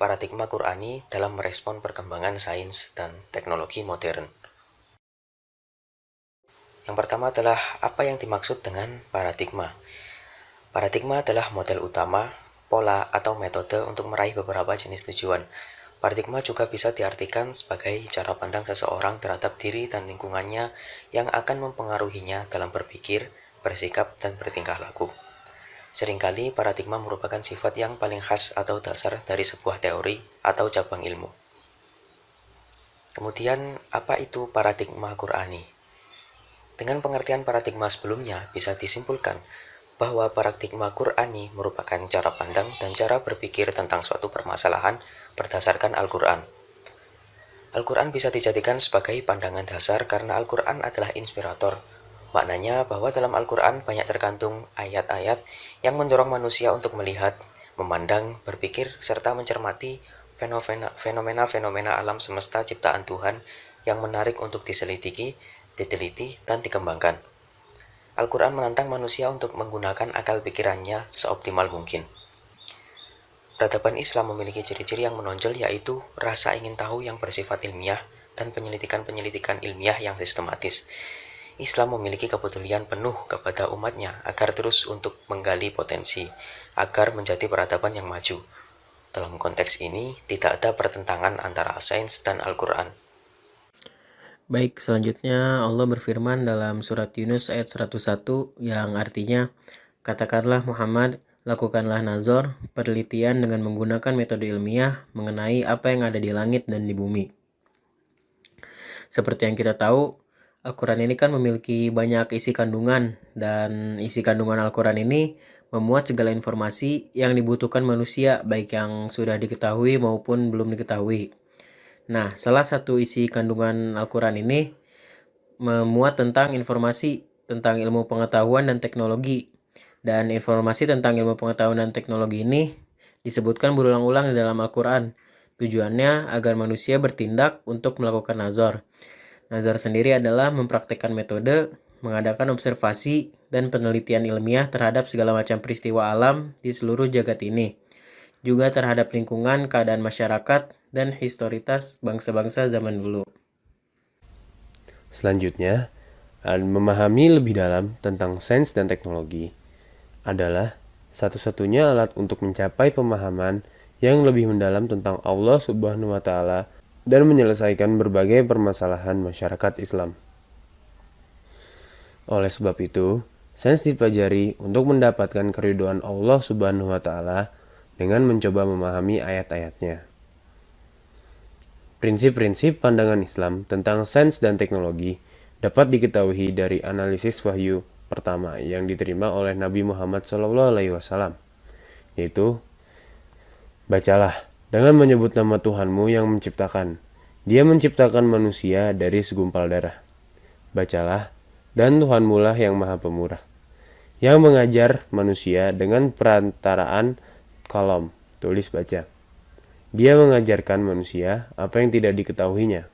paradigma Qur'ani dalam merespon perkembangan sains dan teknologi modern. Yang pertama adalah apa yang dimaksud dengan paradigma. Paradigma adalah model utama, pola, atau metode untuk meraih beberapa jenis tujuan. Paradigma juga bisa diartikan sebagai cara pandang seseorang terhadap diri dan lingkungannya yang akan mempengaruhinya dalam berpikir, bersikap, dan bertingkah laku. Seringkali paradigma merupakan sifat yang paling khas atau dasar dari sebuah teori atau cabang ilmu. Kemudian, apa itu paradigma Qur'ani? Dengan pengertian paradigma sebelumnya, bisa disimpulkan bahwa paradigma Qur'ani merupakan cara pandang dan cara berpikir tentang suatu permasalahan berdasarkan Al-Quran. Al-Quran bisa dijadikan sebagai pandangan dasar karena Al-Quran adalah inspirator. Maknanya bahwa dalam Al-Quran banyak terkandung ayat-ayat yang mendorong manusia untuk melihat, memandang, berpikir, serta mencermati fenomena-fenomena alam semesta ciptaan Tuhan yang menarik untuk diselidiki, diteliti, dan dikembangkan. Al-Quran menantang manusia untuk menggunakan akal pikirannya seoptimal mungkin. Peradaban Islam memiliki ciri-ciri yang menonjol yaitu rasa ingin tahu yang bersifat ilmiah dan penyelidikan-penyelidikan ilmiah yang sistematis. Islam memiliki kepedulian penuh kepada umatnya agar terus untuk menggali potensi, agar menjadi peradaban yang maju. Dalam konteks ini, tidak ada pertentangan antara sains dan Al-Quran. Baik, selanjutnya Allah berfirman dalam surat Yunus ayat 101 yang artinya, katakanlah Muhammad, lakukanlah nazar, penelitian dengan menggunakan metode ilmiah mengenai apa yang ada di langit dan di bumi. Seperti yang kita tahu, Al-Quran ini kan memiliki banyak isi kandungan, dan isi kandungan Al-Quran ini memuat segala informasi yang dibutuhkan manusia, baik yang sudah diketahui maupun belum diketahui. Nah, salah satu isi kandungan Al-Quran ini memuat tentang informasi tentang ilmu pengetahuan dan teknologi. Dan informasi tentang ilmu pengetahuan dan teknologi ini disebutkan berulang-ulang di dalam Al-Quran. Tujuannya agar manusia bertindak untuk melakukan nazar. Nazar sendiri adalah mempraktikkan metode, mengadakan observasi, dan penelitian ilmiah terhadap segala macam peristiwa alam di seluruh jagat ini. Juga terhadap lingkungan, keadaan masyarakat, dan historitas bangsa-bangsa zaman dulu. Selanjutnya, memahami lebih dalam tentang sains dan teknologi adalah satu-satunya alat untuk mencapai pemahaman yang lebih mendalam tentang Allah Subhanahu wa Ta'ala dan menyelesaikan berbagai permasalahan masyarakat Islam. Oleh sebab itu, sains dipelajari untuk mendapatkan keridhaan Allah Subhanahu wa Ta'ala dengan mencoba memahami ayat-ayatnya. Prinsip-prinsip pandangan Islam tentang sains dan teknologi dapat diketahui dari analisis wahyu pertama yang diterima oleh Nabi Muhammad SAW, yaitu, bacalah dengan menyebut nama Tuhanmu yang menciptakan. Dia menciptakan manusia dari segumpal darah. Bacalah, dan Tuhanmu lah yang maha pemurah, yang mengajar manusia dengan perantaraan kalam, tulis baca. Dia mengajarkan manusia apa yang tidak diketahuinya.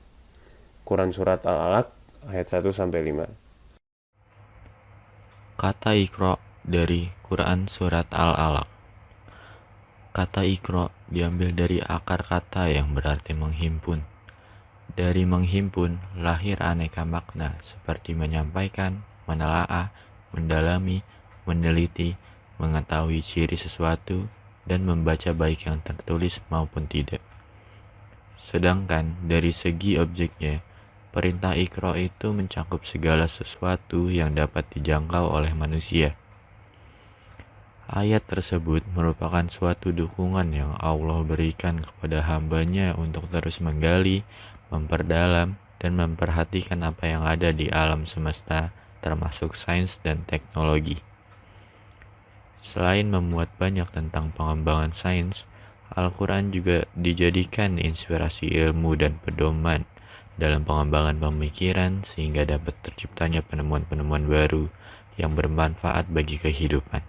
Quran Surat Al-Alaq ayat 1-5. Kata Iqra dari Quran Surat Al-Alaq. Kata Iqra diambil dari akar kata yang berarti menghimpun. Dari menghimpun lahir aneka makna seperti menyampaikan, menelaah, mendalami, meneliti, mengetahui ciri sesuatu, dan membaca baik yang tertulis maupun tidak. Sedangkan dari segi objeknya, perintah Iqra itu mencakup segala sesuatu yang dapat dijangkau oleh manusia. Ayat tersebut merupakan suatu dukungan yang Allah berikan kepada hamba-Nya untuk terus menggali, memperdalam, dan memperhatikan apa yang ada di alam semesta, termasuk sains dan teknologi. Selain memuat banyak tentang pengembangan sains, Al-Quran juga dijadikan inspirasi ilmu dan pedoman dalam pengembangan pemikiran sehingga dapat terciptanya penemuan-penemuan baru yang bermanfaat bagi kehidupan.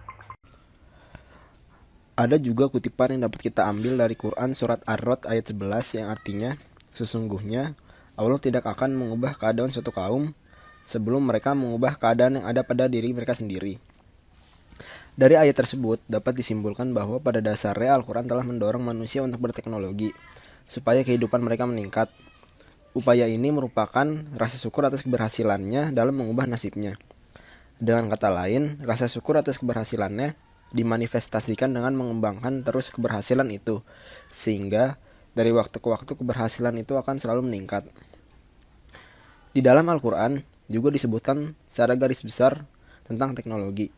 Ada juga kutipan yang dapat kita ambil dari Quran Surat Ar-Rod ayat 11 yang artinya, sesungguhnya Allah tidak akan mengubah keadaan suatu kaum sebelum mereka mengubah keadaan yang ada pada diri mereka sendiri. Dari ayat tersebut dapat disimpulkan bahwa pada dasarnya Al-Quran telah mendorong manusia untuk berteknologi supaya kehidupan mereka meningkat. Upaya ini merupakan rasa syukur atas keberhasilannya dalam mengubah nasibnya. Dengan kata lain, rasa syukur atas keberhasilannya dimanifestasikan dengan mengembangkan terus keberhasilan itu, sehingga dari waktu ke waktu keberhasilan itu akan selalu meningkat. Di dalam Al-Quran juga disebutkan secara garis besar tentang teknologi,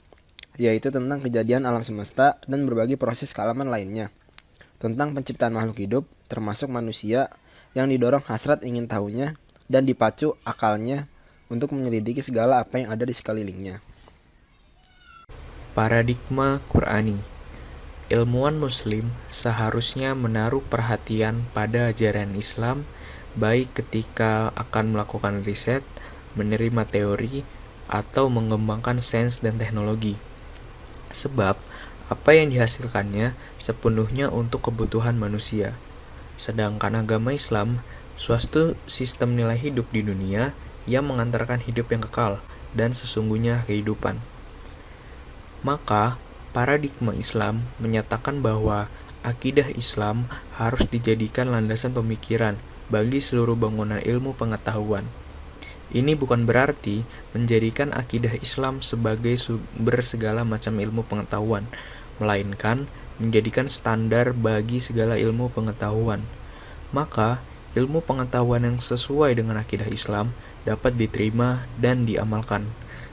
yaitu tentang kejadian alam semesta dan berbagai proses kealaman lainnya, tentang penciptaan makhluk hidup, termasuk manusia yang didorong hasrat ingin tahunya dan dipacu akalnya untuk menyelidiki segala apa yang ada di sekelilingnya. Paradigma Qur'ani. Ilmuwan muslim seharusnya menaruh perhatian pada ajaran Islam baik ketika akan melakukan riset, menerima teori, atau mengembangkan sains dan teknologi. Sebab apa yang dihasilkannya sepenuhnya untuk kebutuhan manusia. Sedangkan agama Islam suatu sistem nilai hidup di dunia yang mengantarkan hidup yang kekal dan sesungguhnya kehidupan. Maka paradigma Islam menyatakan bahwa akidah Islam harus dijadikan landasan pemikiran bagi seluruh bangunan ilmu pengetahuan. Ini bukan berarti menjadikan akidah Islam sebagai sumber segala macam ilmu pengetahuan, melainkan menjadikan standar bagi segala ilmu pengetahuan. Maka, ilmu pengetahuan yang sesuai dengan akidah Islam dapat diterima dan diamalkan,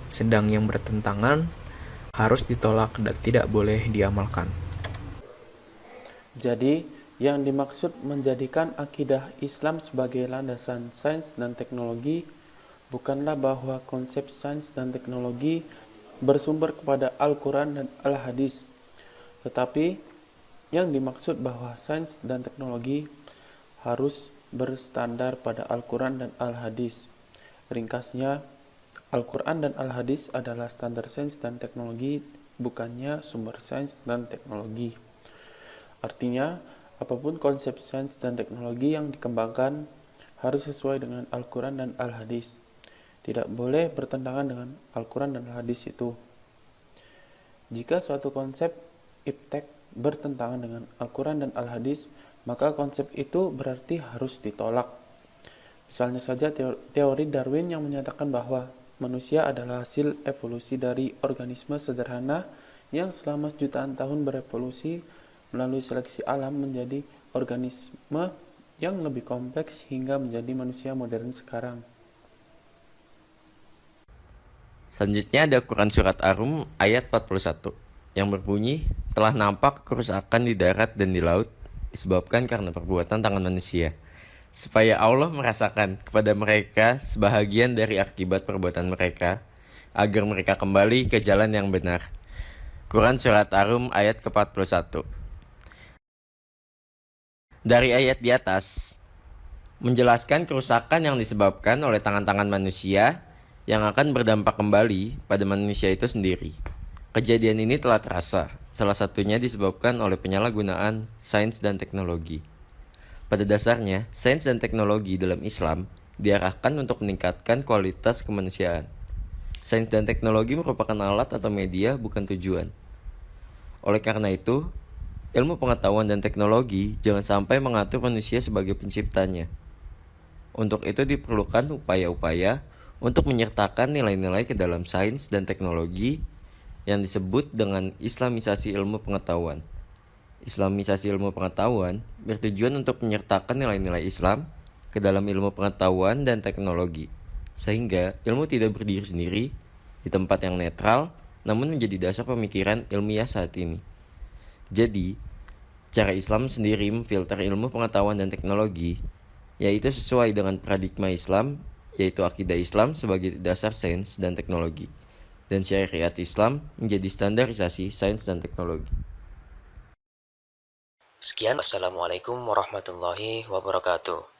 sedang yang bertentangan harus ditolak dan tidak boleh diamalkan. Jadi, yang dimaksud menjadikan akidah Islam sebagai landasan sains dan teknologi bukanlah bahwa konsep sains dan teknologi bersumber kepada Al-Quran dan Al-Hadis, tetapi yang dimaksud bahwa sains dan teknologi harus bersandar pada Al-Quran dan Al-Hadis. Ringkasnya, Al-Quran dan Al-Hadis adalah standar sains dan teknologi, bukannya sumber sains dan teknologi. Artinya, apapun konsep sains dan teknologi yang dikembangkan harus sesuai dengan Al-Quran dan Al-Hadis. Tidak boleh bertentangan dengan Al-Quran dan Al-Hadis itu. Jika suatu konsep iptek bertentangan dengan Al-Quran dan Al-Hadis, maka konsep itu berarti harus ditolak. Misalnya saja teori Darwin yang menyatakan bahwa manusia adalah hasil evolusi dari organisme sederhana yang selama jutaan tahun berevolusi melalui seleksi alam menjadi organisme yang lebih kompleks hingga menjadi manusia modern sekarang. Selanjutnya ada Quran Surat Ar-Rum ayat 41 yang berbunyi, telah nampak kerusakan di darat dan di laut disebabkan karena perbuatan tangan manusia, supaya Allah merasakan kepada mereka sebahagian dari akibat perbuatan mereka, agar mereka kembali ke jalan yang benar. Quran Surat Ar-Rum ayat ke-41. Dari ayat di atas menjelaskan kerusakan yang disebabkan oleh tangan-tangan manusia yang akan berdampak kembali pada manusia itu sendiri. Kejadian ini telah terasa, salah satunya disebabkan oleh penyalahgunaan sains dan teknologi. Pada dasarnya, sains dan teknologi dalam Islam diarahkan untuk meningkatkan kualitas kemanusiaan. Sains dan teknologi merupakan alat atau media, bukan tujuan. Oleh karena itu, ilmu pengetahuan dan teknologi jangan sampai mengatur manusia sebagai penciptanya. Untuk itu diperlukan upaya-upaya untuk menyertakan nilai-nilai ke dalam sains dan teknologi yang disebut dengan Islamisasi ilmu pengetahuan. Islamisasi ilmu pengetahuan bertujuan untuk menyertakan nilai-nilai Islam ke dalam ilmu pengetahuan dan teknologi, sehingga ilmu tidak berdiri sendiri di tempat yang netral, namun menjadi dasar pemikiran ilmiah saat ini. Jadi, cara Islam sendiri memfilter ilmu pengetahuan dan teknologi, yaitu sesuai dengan paradigma Islam, yaitu akidah Islam sebagai dasar sains dan teknologi, dan syariat Islam menjadi standarisasi sains dan teknologi. Sekian, Assalamualaikum warahmatullahi wabarakatuh.